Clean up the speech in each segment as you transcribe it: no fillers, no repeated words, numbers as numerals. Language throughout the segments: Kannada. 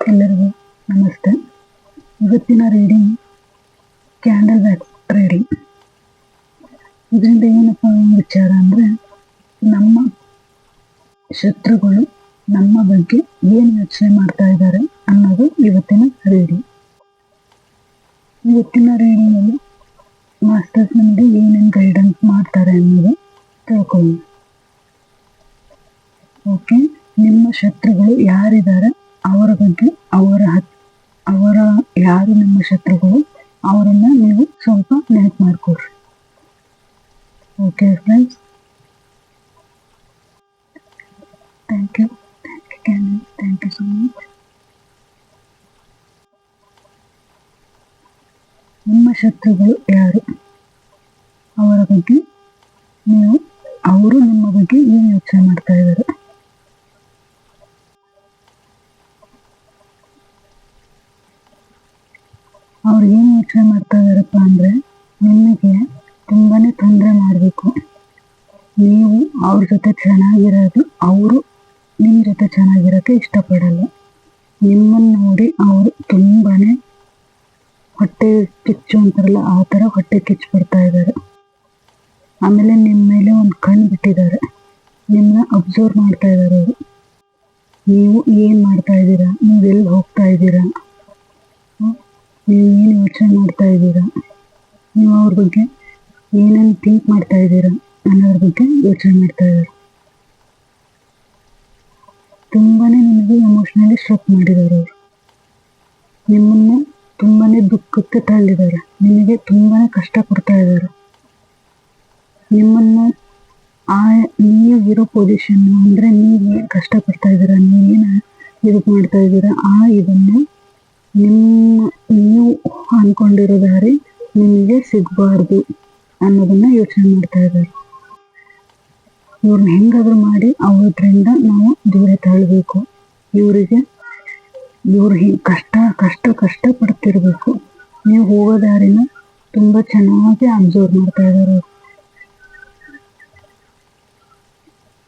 ಎಲ್ಲರಿಗೂ ನಮಸ್ತೆ. ಇವತ್ತಿನ ರೀಡಿಂಗ್ ಕ್ಯಾಂಡಲ್ ವ್ಯಾಕ್ಸ್ ರೀಡಿಂಗ್. ಇದರಿಂದ ಏನಪ್ಪ ವಿಚಾರ ಅಂದರೆ, ನಮ್ಮ ಶತ್ರುಗಳು ನಮ್ಮ ಬಗ್ಗೆ ಏನು ಯೋಚನೆ ಮಾಡ್ತಾ ಇದ್ದಾರೆ ಅನ್ನೋದು ಇವತ್ತಿನ ರೀಡಿಂಗ್. ಇವತ್ತಿನ ರೀಡಿಂಗಲ್ಲಿ ಮಾಸ್ಟರ್ಸ್ ನಮಗೆ ಏನೇನು ಗೈಡೆನ್ಸ್ ಮಾಡ್ತಾರೆ ಅನ್ನೋದು ತಿಳ್ಕೊಳ್ಳಿ. ಓಕೆ, ನಿಮ್ಮ ಶತ್ರುಗಳು ಯಾರಿದ್ದಾರೆ ಅವರ ಬಗ್ಗೆ, ಅವರ ಯಾರು ನಿಮ್ಮ ಶತ್ರುಗಳು ಅವರನ್ನ ನೀವು ಸ್ವಲ್ಪ ನೆನಪು ಮಾಡ್ಕೊಡ್ರಿ. Okay friends, thank you so much. ನಿಮ್ಮ ಶತ್ರುಗಳು ಯಾರು, ಅವರ ಬಗ್ಗೆ ಅವರು ನಿಮ್ಮ ಬಗ್ಗೆ ಏನು ಯೋಚನೆ ಮಾಡ್ತಾ ಇದ್ದಾರೆ. ಅವ್ರು ಏನು ಯೋಚನೆ ಮಾಡ್ತಾ ಇದಾರಪ್ಪ ಅಂದರೆ, ನಿಮಗೆ ತುಂಬಾನೇ ತೊಂದರೆ ಮಾಡಬೇಕು. ನೀವು ಅವ್ರ ಜೊತೆ ಚೆನ್ನಾಗಿರೋದು, ಅವರು ನಿಮ್ಮ ಜೊತೆ ಚೆನ್ನಾಗಿರೋಕ್ಕೆ ಇಷ್ಟಪಡಲ್ಲ. ನಿಮ್ಮನ್ನು ನೋಡಿ ಅವರು ತುಂಬಾನೇ ಹೊಟ್ಟೆ ಕಿಚ್ಚು ಅಂತಾರಲ್ಲ, ಆ ಥರ ಹೊಟ್ಟೆ ಕಿಚ್ಚು ಬಿಡ್ತಾ ಇದ್ದಾರೆ. ಆಮೇಲೆ ನಿಮ್ಮ ಮೇಲೆ ಒಂದು ಕಣ್ಣು ಬಿಟ್ಟಿದ್ದಾರೆ, ನಿಮ್ಮನ್ನ ಅಬ್ಸರ್ವ್ ಮಾಡ್ತಾ ಇದ್ದಾರೆ ಅವರು. ನೀವು ಏನು ಮಾಡ್ತಾ ಇದ್ದೀರಾ, ನೀವೆಲ್ಲಿ ಹೋಗ್ತಾ ಇದ್ದೀರಾ, ನೀವು ಏನು ಯೋಚನೆ ಮಾಡ್ತಾ ಇದ್ದೀರಾ, ನೀವು ಅವ್ರ ಬಗ್ಗೆ ಏನೇನು ಥಿಂಕ್ ಮಾಡ್ತಾ ಇದ್ದೀರಾ ಅನ್ನೋದ್ರ ಬಗ್ಗೆ ಯೋಚನೆ ಮಾಡ್ತಾ ಇದ್ದಾರೆ. ತುಂಬಾನೇ ನಿಮಗೆ ಎಮೋಷ್ನಲಿ ಸ್ಟ್ರಕ್ ಮಾಡಿದ್ದಾರೆ ಅವರು. ನಿಮ್ಮನ್ನು ತುಂಬಾನೇ ದುಃಖಕ್ಕೆ ತಳ್ಳಿದ್ದಾರೆ, ನಿಮಗೆ ತುಂಬಾನೇ ಕಷ್ಟ ಕೊಡ್ತಾ ಇದ್ದಾರೆ. ನಿಮ್ಮನ್ನು ನೀವು ಇರೋ ಪೊಸಿಷನ್ ಅಂದರೆ ನೀವೇನು ಕಷ್ಟಪಡ್ತಾ ಇದ್ದೀರಾ, ನೀವೇನು ಇದು ಮಾಡ್ತಾ ಇದ್ದೀರಾ, ಇದನ್ನು ನೀವು ಅಂದ್ಕೊಂಡಿರೋ ದಾರಿ ನಿಮಗೆ ಸಿಗಬಾರ್ದು ಅನ್ನೋದನ್ನ ಯೋಚನೆ ಮಾಡ್ತಾ ಇದ್ದಾರೆ. ಇವ್ರನ್ನ ಹೆಂಗಾದ್ರೂ ಮಾಡಿ ಅವ್ರಿಂದ ನಾವು ದೂರ ತಳ್ಳಬೇಕು. ಇವ್ರು ಕಷ್ಟ ಪಡ್ತಿರ್ಬೇಕು. ನೀವು ಹೋಗೋ ದಾರಿನ ತುಂಬಾ ಚೆನ್ನಾಗಿ ಅಬ್ಸರ್ವ್ ಮಾಡ್ತಾ ಇದ್ದಾರೆ.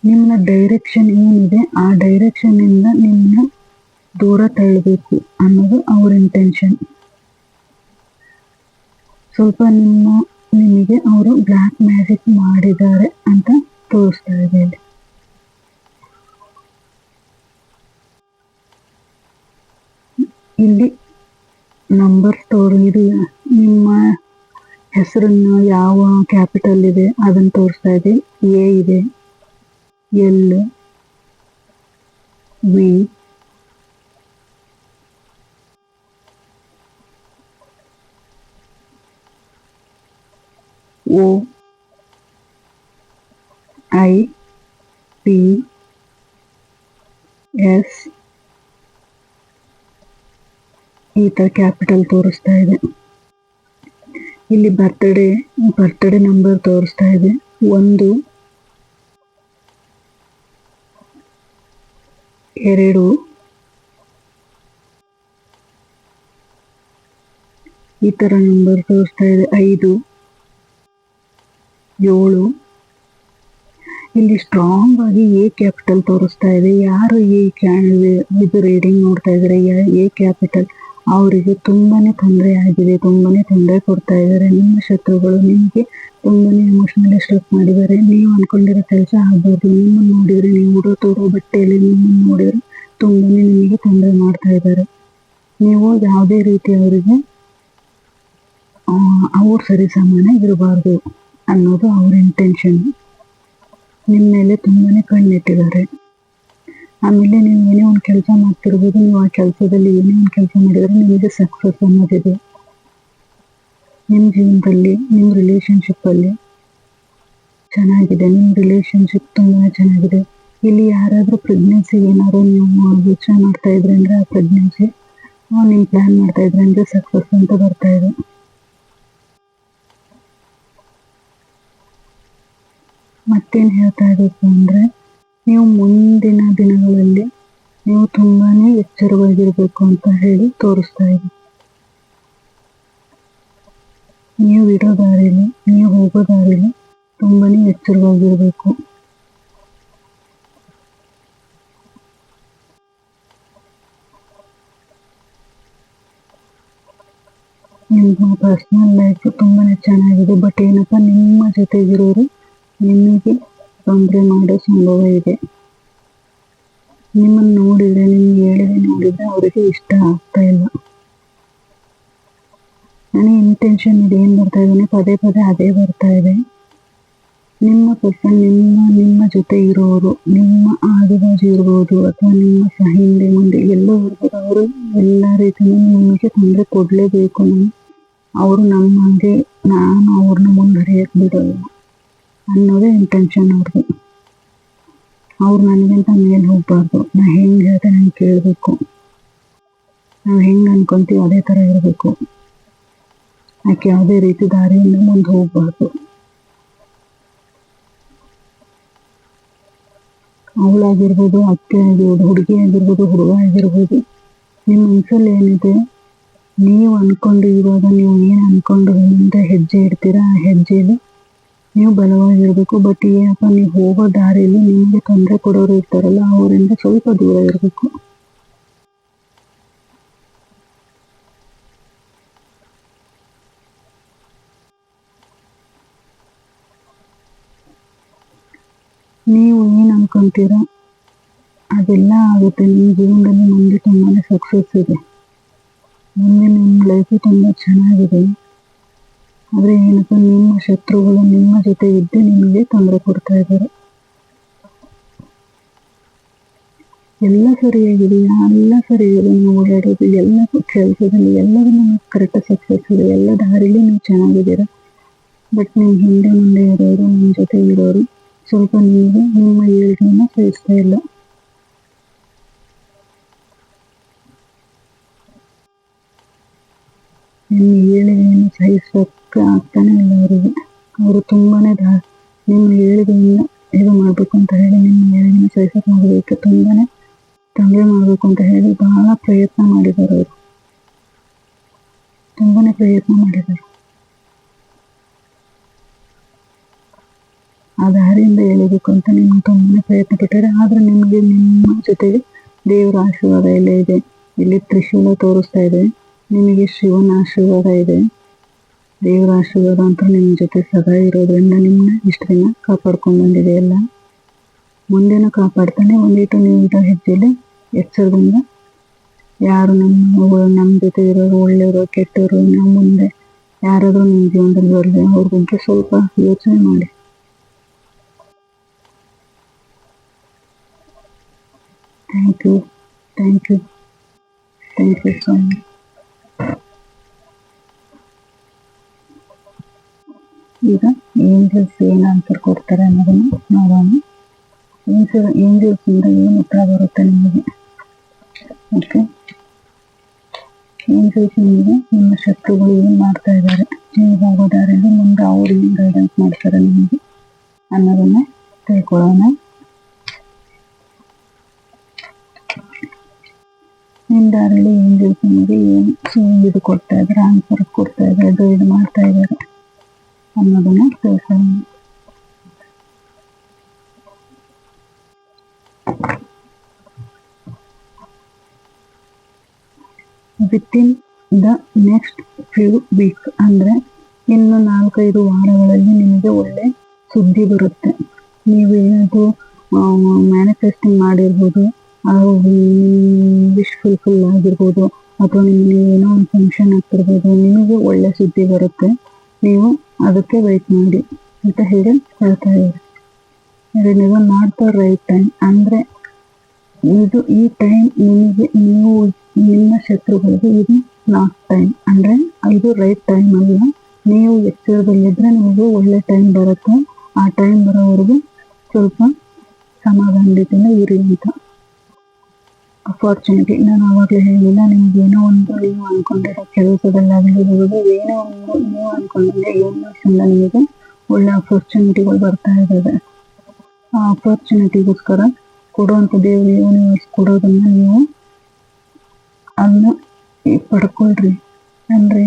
ನಿಮ್ಮ ಡೈರೆಕ್ಷನ್ ಏನಿದೆ ಆ ಡೈರೆಕ್ಷನ್ ಇಂದ ನಿಮ್ಮನ್ನ ದೂರ ತಳ್ಳಬೇಕು ಅನ್ನೋದು ಅವ್ರ ಇಂಟೆನ್ಷನ್. ಸ್ವಲ್ಪ ನಿಮಗೆ ಅವರು ಬ್ಲ್ಯಾಕ್ ಮ್ಯಾಜಿಕ್ ಮಾಡಿದ್ದಾರೆ ಅಂತ ತೋರಿಸ್ತಾ ಇದೆ. ಇಲ್ಲಿ ನಂಬರ್ಸ್ ಇದು ನಿಮ್ಮ ಹೆಸರನ್ನು ಯಾವ ಕ್ಯಾಪಿಟಲ್ ಇದೆ ಅದನ್ನು ತೋರಿಸ್ತಾ ಇದೆ. ಎ ಇದೆ, L, V, O, I, P, S ಈ ಥರ ಕ್ಯಾಪಿಟಲ್ ತೋರಿಸ್ತಾ ಇದೆ. ಇಲ್ಲಿ ಬರ್ತ್ಡೇ ನಂಬರ್ ತೋರಿಸ್ತಾ ಇದೆ. 1, 2 ಈ ಥರ ನಂಬರ್ ತೋರಿಸ್ತಾ ಇದೆ. 5, 7 ಇಲ್ಲಿ ಸ್ಟ್ರಾಂಗ್ ಆಗಿ ಎ ಕ್ಯಾಪಿಟಲ್ ತೋರಿಸ್ತಾ ಇದೆ. ಯಾರು ಇದು ರೀಡಿಂಗ್ ನೋಡ್ತಾ ಇದ್ದಾರೆ, ಎ ಕ್ಯಾಪಿಟಲ್ ಅವರಿಗೆ ತುಂಬಾನೇ ತೊಂದರೆ ಆಗಿದೆ, ತುಂಬಾನೇ ತೊಂದರೆ ಕೊಡ್ತಾ ಇದ್ದಾರೆ. ನಿಮ್ಮ ಶತ್ರುಗಳು ನಿಮಗೆ ತುಂಬಾನೇ ಎಮೋಷನಲಿ ಸ್ಟ್ರಕ್ ಮಾಡಿದ್ದಾರೆ. ನೀವು ಅನ್ಕೊಂಡಿರೋ ಕೆಲಸ ಆಗ್ಬೋದು. ನಿಮ್ಮನ್ನು ನೋಡಿದ್ರೆ, ನೀವು ಉಡೋ ಬಟ್ಟೆಯಲ್ಲಿ ನಿಮ್ಮನ್ನು ನೋಡಿದ್ರೆ ತುಂಬಾನೇ ನಿಮಗೆ ತೊಂದರೆ ಮಾಡ್ತಾ ಇದ್ದಾರೆ. ನೀವು ಯಾವುದೇ ರೀತಿ ಅವರಿಗೆ ಅವ್ರು ಸರಿ ಸಮಾನ ಇರಬಾರ್ದು ಅನ್ನೋದು ಅವ್ರ ಇಂಟೆನ್ಷನ್. ನಿಮ್ಮ ಮೇಲೆ ತುಂಬಾನೇ ಕಣ್ಣಿಟ್ಟಿದ್ದಾರೆ. ಆಮೇಲೆ ನೀವು ಏನೇ ಒಂದು ಕೆಲಸ ಮಾಡ್ತಿರ್ಬೋದು, ನೀವು ಆ ಕೆಲಸದಲ್ಲಿ ಏನೇ ಒಂದು ಕೆಲಸ ಮಾಡಿದರೆ ನಿಮಗೆ ಸಕ್ಸಸ್ ಅನ್ನೋದಿದೆ. ನಿಮ್ಮ ಜೀವನದಲ್ಲಿ, ನಿಮ್ಮ ರಿಲೇಶನ್ಶಿಪ್ಪಲ್ಲಿ ಚೆನ್ನಾಗಿದೆ. ನಿಮ್ಮ ರಿಲೇಶನ್ಶಿಪ್ ತುಂಬಾ ಚೆನ್ನಾಗಿದೆ. ಇಲ್ಲಿ ಯಾರಾದರೂ ಪ್ರೆಗ್ನೆನ್ಸಿ ಏನಾದ್ರು ನೀವು ಯೋಚನೆ ಮಾಡ್ತಾ ಇದ್ರೆ ಅಂದರೆ, ಆ ಪ್ರೆಗ್ನೆನ್ಸಿ ನೀವು ಪ್ಲ್ಯಾನ್ ಮಾಡ್ತಾ ಇದ್ರೆ ಅಂದರೆ ಸಕ್ಸಸ್ ಅಂತ ಬರ್ತಾ ಇದೆ. ಮತ್ತೇನು ಹೇಳ್ತಾ ಇರಬೇಕು ಅಂದರೆ, ನೀವು ಮುಂದಿನ ದಿನಗಳಲ್ಲಿ ನೀವು ತುಂಬಾನೇ ಎಚ್ಚರವಾಗಿರ್ಬೇಕು ಅಂತ ಹೇಳಿ ತೋರಿಸ್ತಾ ಇದೆ. ನೀವು ಇಡೋ ದಾರಿಲಿ, ನೀವು ಹೋಗೋ ದಾರಿಲಿ ತುಂಬಾನೇ ಎಚ್ಚರವಾಗಿರ್ಬೇಕು. ನಿಮ್ಮ ಪರ್ಸ್ನಲ್ ಲೈಫ್ ತುಂಬಾನೇ ಚೆನ್ನಾಗಿದೆ. ಬಟ್ ಏನಪ್ಪ, ನಿಮ್ಮ ಜೊತೆಗಿರೋರು ನಿಮಗೆ ತೊಂದರೆ ಮಾಡೋ ಸಂಭವ ಇದೆ. ನಿಮ್ಮನ್ನು ನೋಡಿದ್ರೆ, ನಿಮ್ಗೆ ಹೇಳಿದ್ರೆ ನೋಡಿದ್ರೆ ಅವರಿಗೆ ಇಷ್ಟ ಆಗ್ತಾ ಇಲ್ಲ. ನನಗೆ ಇಂಟೆನ್ಷನ್ ಇದೆ, ಏನು ಬರ್ತಾ ಇದ್ದಾನೆ ಪದೇ ಪದೇ ಅದೇ ಬರ್ತಾ ಇದೆ. ನಿಮ್ಮ ಪರ್ಸನ್ ನಿಮ್ಮ ಜೊತೆ ಇರೋರು, ನಿಮ್ಮ ಆಜುಬಾಜು ಇರ್ಬೋದು ಅಥವಾ ನಿಮ್ಮ ಹಿಂದೆ ಮುಂದೆ ಎಲ್ಲೋ ಇರ್ಬೋದು, ಅವರು ಎಲ್ಲ ರೀತಿಯೂ ನಿಮಗೆ ತೊಂದರೆ ಕೊಡಲೇಬೇಕು. ಅವರು ನಮಗೆ ನಾನು ಅವ್ರನ್ನ ಮುಂದುವರಿಯಕ್ಕೆ ಬಿಡೋಲ್ಲ ಅನ್ನೋದೇ ಇಂಟೆನ್ಷನ್ ಅವ್ರಿಗೆ. ಅವ್ರು ನನಗಿಂತ ಮೇಲೆ ಹೋಗ್ಬಾರ್ದು. ನಾ ಹೆಂಗೆ ಹೇಳ್ತೆ ನಾನು ಕೇಳಬೇಕು. ನಾವು ಹೆಂಗೆ ಅನ್ಕೊಂತೀವಿ ಅದೇ ಥರ ಇರಬೇಕು. ಯಾಕೆ ಯಾವುದೇ ರೀತಿ ದಾರಿಯಿಂದ ಮುಂದೆ ಹೋಗ್ಬಾರ್ದು. ಅವಳಾಗಿರ್ಬೋದು, ಅತ್ತೆ ಆಗಿರ್ಬೋದು, ಹುಡುಗಿ ಆಗಿರ್ಬೋದು, ಹುಡುಗ ಆಗಿರ್ಬೋದು, ನಿಮ್ಮ ಮನಸ್ಸಲ್ಲಿ ಏನಿದೆ, ನೀವು ಅನ್ಕೊಂಡು ಇವಾಗ ನೀವು ಏನು ಅನ್ಕೊಂಡು ಮುಂದೆ ಹೆಜ್ಜೆ ಇಡ್ತೀರಾ, ಆ ಹೆಜ್ಜೆಯಲ್ಲಿ ನೀವು ಬಲವಾಗಿರ್ಬೇಕು. ಬಟ್ ಏನಪ್ಪ, ನೀವು ಹೋಗೋ ದಾರಿಯಲ್ಲಿ ನಿಮಗೆ ತೊಂದರೆ ಕೊಡೋರು ಇರ್ತಾರಲ್ಲ, ಅವರಿಂದ ಸ್ವಲ್ಪ ದೂರ ಇರಬೇಕು. ನೀವು ಏನು ಅನ್ಕೊಂತೀರ ಅದೆಲ್ಲ ಆಗುತ್ತೆ. ನಿಮ್ಮ ಜೀವನದಲ್ಲಿ ಮುಂದೆ ತುಂಬಾ ಸಕ್ಸಸ್ ಇದೆ. ಮುಂದೆ ನಿಮ್ಮ ಲೈಫು ತುಂಬ ಚೆನ್ನಾಗಿದೆ. ಆದರೆ ಏನಪ್ಪ, ನಿಮ್ಮ ಶತ್ರುಗಳು ನಿಮ್ಮ ಜೊತೆ ಇದ್ದು ನಿಮಗೆ ತೊಂದರೆ ಕೊಡ್ತಾ ಇದ್ದಾರೆ. ಎಲ್ಲ ಸರಿಯಾಗಿದೆ, ಎಲ್ಲ ಸರಿಯಾಗಿದೆ. ನೀವು ಓಡಾಡೋದು ಎಲ್ಲ ಕೆಲಸದಲ್ಲಿ ಎಲ್ಲದೂ ನಿಮಗೆ ಕರೆಕ್ಟಾಗಿ ಸಕ್ಸಸ್ ಇದೆ. ಎಲ್ಲ ದಾರಿಲಿ ನೀವು ಚೆನ್ನಾಗಿದ್ದೀರ. ಬಟ್ ನಿಮ್ಮ ಹಿಂದೆ ಮುಂದೆ ಇರೋರು, ನಿಮ್ಮ ಜೊತೆ ಇರೋರು ಸ್ವಲ್ಪ ನಿಮಗೆ ನಿಮ್ಮ ಏಳಿಗೆಯನ್ನು ಸಹಿಸ್ತಾ ಇಲ್ಲ. ನಿಮ್ಮ ಏಳಿಗೆಯನ್ನು ಸಹಿಸೋಕ್ಕೆ ಆಗ್ತಾನೆ ಇಲ್ಲ ಅವರಿಗೆ. ಅವರು ತುಂಬಾನೇ ನಿಮ್ಮ ಏಳಿಗೆಯನ್ನು ಇದು ಮಾಡಬೇಕು ಅಂತ ಹೇಳಿ, ನಿಮ್ಮ ಏಳಿಗೆಯನ್ನು ಸಹಿಸೋಕೆ ಮಾಡಬೇಕು, ತುಂಬಾನೇ ತೊಂದರೆ ಮಾಡಬೇಕು ಅಂತ ಹೇಳಿ ಬಹಳ ಪ್ರಯತ್ನ ಮಾಡಿದ್ದಾರೆ. ಅವರು ತುಂಬಾನೇ ಪ್ರಯತ್ನ ಮಾಡಿದ್ದಾರೆ. ಆ ದಾರಿಯಿಂದ ಎಳಿಬೇಕು ಅಂತ ನಿಮ್ಗೆ ತುಂಬಾನೇ ಪ್ರಯತ್ನ ಪಟ್ಟಿದ್ದಾರೆ. ಆದ್ರೆ ನಿಮಗೆ ನಿಮ್ಮ ಜೊತೆಗೆ ದೇವರ ಆಶೀರ್ವಾದ ಎಲ್ಲ ಇದೆ. ಇಲ್ಲಿ ತ್ರಿಶೂಲ ತೋರಿಸ್ತಾ ಇದೆ. ನಿಮಗೆ ಶಿವನ ಆಶೀರ್ವಾದ ಇದೆ. ದೇವರ ಆಶೀರ್ವಾದ ಅಂತ ನಿಮ್ಮ ಜೊತೆ ಸದಾ ಇರೋದ್ರಿಂದ ನಿಮ್ಮನ್ನ ಇಷ್ಟು ದಿನ ಕಾಪಾಡ್ಕೊಂಡು ಬಂದಿದೆ. ಎಲ್ಲ ಮುಂದೆನೂ ಕಾಪಾಡ್ತಾನೆ. ಒಂದಿಟ್ಟು ನೀವು ಇರೋ ಹೆಜ್ಜೆಯಲ್ಲಿ ಎಚ್ಚರದಿಂದ, ಯಾರು ನಮ್ಮ ಜೊತೆ ಇರೋರು ಒಳ್ಳೆಯವರು ಕೆಟ್ಟವರು, ನಮ್ಮ ಮುಂದೆ ಯಾರಾದರೂ ನಿಮ್ಮ ಜೀವನದಲ್ಲಿ ಬರಲಿ, ಅವ್ರ ಬಗ್ಗೆ ಸ್ವಲ್ಪ ಯೋಚನೆ ಮಾಡಿ. Thank you, thank you, thank you so much. ಈಗ ಏಂಜಲ್ಸ್ ಏನು ಆನ್ಸರ್ ಕೊಡ್ತಾರೆ ಅನ್ನೋದನ್ನು ನೋಡೋಣ. ಏಂಜಲ್ಸ್ ಇಂದ ಏನು ಉತ್ತರ ಬರುತ್ತೆ ನಿಮಗೆ? ಓಕೆ, ಏಂಜಲ್ಸ್ ನಿಮಗೆ ನಿಮ್ಮ ಶತ್ರುಗಳು ಏನು ಮಾಡ್ತಾ ಇದ್ದಾರೆ, ನೀವು ಹೋಗೋ ದಾರಿಯಲ್ಲಿ ಮುಂದೆ ಅವ್ರು ಏನು ಗೈಡೆನ್ಸ್ ಮಾಡ್ತಾರೆ ನಿಮಗೆ ಅನ್ನೋದನ್ನ ತಿಳ್ಕೊಳ್ಳೋಣ. ನಿಮ್ಮ ದಾರಿಯಲ್ಲಿ ಏಂಜಲ್ಸ್ ನಿಮಗೆ ಏನು ಇದು ಕೊಡ್ತಾ ಇದ್ದಾರೆ, ಆನ್ಸರ್ ಕೊಡ್ತಾ ಇದ್ದಾರೆ, ಗೈಡ್ ಮಾಡ್ತಾ ಇದ್ದಾರೆ ಅನ್ನೋದನ್ನ ತಿಳ್ಕೊಳ್ಳೋಣ. Within the next few weeks, ಅಂದರೆ ಇನ್ನು 4-5 ವಾರಗಳಲ್ಲಿ ನಿಮಗೆ ಒಳ್ಳೆ ಸುದ್ದಿ ಬರುತ್ತೆ. ನೀವು ಏನಾದರೂ ಮ್ಯಾನಿಫೆಸ್ಟಿಂಗ್ ಮಾಡಿರ್ಬೋದು, ವಿಶ್ ಫುಲ್ಫಿಲ್ ಆಗಿರ್ಬೋದು, ಅಥವಾ ನಿಮಗೆ ಏನೋ ಒಂದು ಫಂಕ್ಷನ್ ಆಗ್ತಿರ್ಬೋದು, ನಿಮಗೆ ಒಳ್ಳೆ ಸುದ್ದಿ ಬರುತ್ತೆ. ನೀವು ಅದಕ್ಕೆ ವೆಯ್ಟ್ ಮಾಡಿ ಅಂತ ಹೇಳಿ ಹೇಳ್ತಾ ಇದ್ದಾರೆ. ಇದು ನಾಟ್ ದ ರೈಟ್ ಟೈಮ್, ಅಂದರೆ ಇದು ಈ ಟೈಮ್ ನಿಮಗೆ, ನೀವು ನಿಮ್ಮ ಶತ್ರುಗಳಿಗೆ ಇದು ನಾಟ್ ಟೈಮ್, ಅಂದರೆ ಇದು ರೈಟ್ ಟೈಮ್ ಅಲ್ಲ. ನೀವು ಎಚ್ಚರದಲ್ಲಿದ್ದರೆ ನಿಮಗೆ ಒಳ್ಳೆ ಟೈಮ್ ಬರುತ್ತೆ. ಆ ಟೈಮ್ ಬರೋವರೆಗೂ ಸ್ವಲ್ಪ ಸಮಾಧಾನದಿಂದ ಇರಿ ಅಂತ. ಅಪಾರ್ಚುನಿಟಿ, ನಾನು ಆವಾಗಲೇ ಹೇಳಿಲ್ಲ, ನಿಮಗೇನೋ ಒಂದು ನೀವು ಅಂದ್ಕೊಂಡಿರೋ ಕೆಲಸದಲ್ಲಾಗಿರ್ಬೋದು, ಏನೋ ಒಂದು ನೀವು ಅಂದ್ಕೊಂಡಂಗೆ ಯೂನಿವರ್ಸಿಂದ ನಿಮಗೆ ಒಳ್ಳೆ ಅಪಾರ್ಚುನಿಟಿಗಳು ಬರ್ತಾ ಇದ್ದಾವೆ. ಆ ಅಪಾರ್ಚುನಿಟಿಗೋಸ್ಕರ ಕೊಡುವಂಥ ದೇವರು ಯೂನಿವರ್ಸ್ ಕೊಡೋದನ್ನ ನೀವು ಅದನ್ನ ಪಡ್ಕೊಳ್ರಿ. ಅಂದರೆ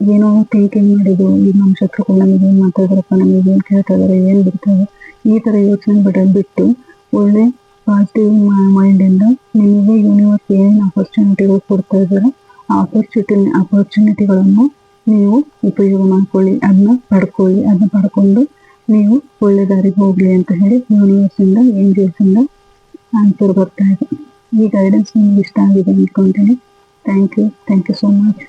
ಏನೋ ಥಿಂಕಿಂಗ್ ಮಾಡಿದ್ದು, ಈಗ ನಮ್ಮ ಶತ್ರುಗಳು ನಮಗೆ ಏನು ಮಾತಾಡ್ತಾರಪ್ಪ, ನಮಗೆ ಏನು ಕೇಳ್ತಾ ಇದ್ದಾರೆ, ಏನು ಬಿಡ್ತಾರೆ, ಈ ಥರ ಯೋಚನೆ ಬಿಟ್ಟು ಒಳ್ಳೆ ಪಾಸಿಟಿವ್ ಮೈಂಡಿಂದ ನಿಮಗೆ ಯೂನಿವರ್ಸ್ ಏನು ಅಪರ್ಚುನಿಟಿಗಳು ಕೊಡ್ತಾ ಇದ್ದಾರೆ ಆಪರ್ಚುನಿಟಿಗಳನ್ನು ನೀವು ಉಪಯೋಗ ಮಾಡ್ಕೊಳ್ಳಿ, ಅದನ್ನ ಪಡ್ಕೊಂಡು ನೀವು ಒಳ್ಳೆ ದಾರಿಗೆ ಹೋಗ್ಲಿ ಅಂತ ಹೇಳಿ ಯೂನಿವರ್ಸಿಂದ ಏಂಜಲ್ಸಿಂದ ಆನ್ಸರ್ ಬರ್ತಾ ಇದೆ. ಈ ಗೈಡೆನ್ಸ್ ನಿಮ್ಗೆ ಇಷ್ಟ ಆಗಿದೆ ಅಂದ್ಕೊಂತೀನಿ. Thank you so much.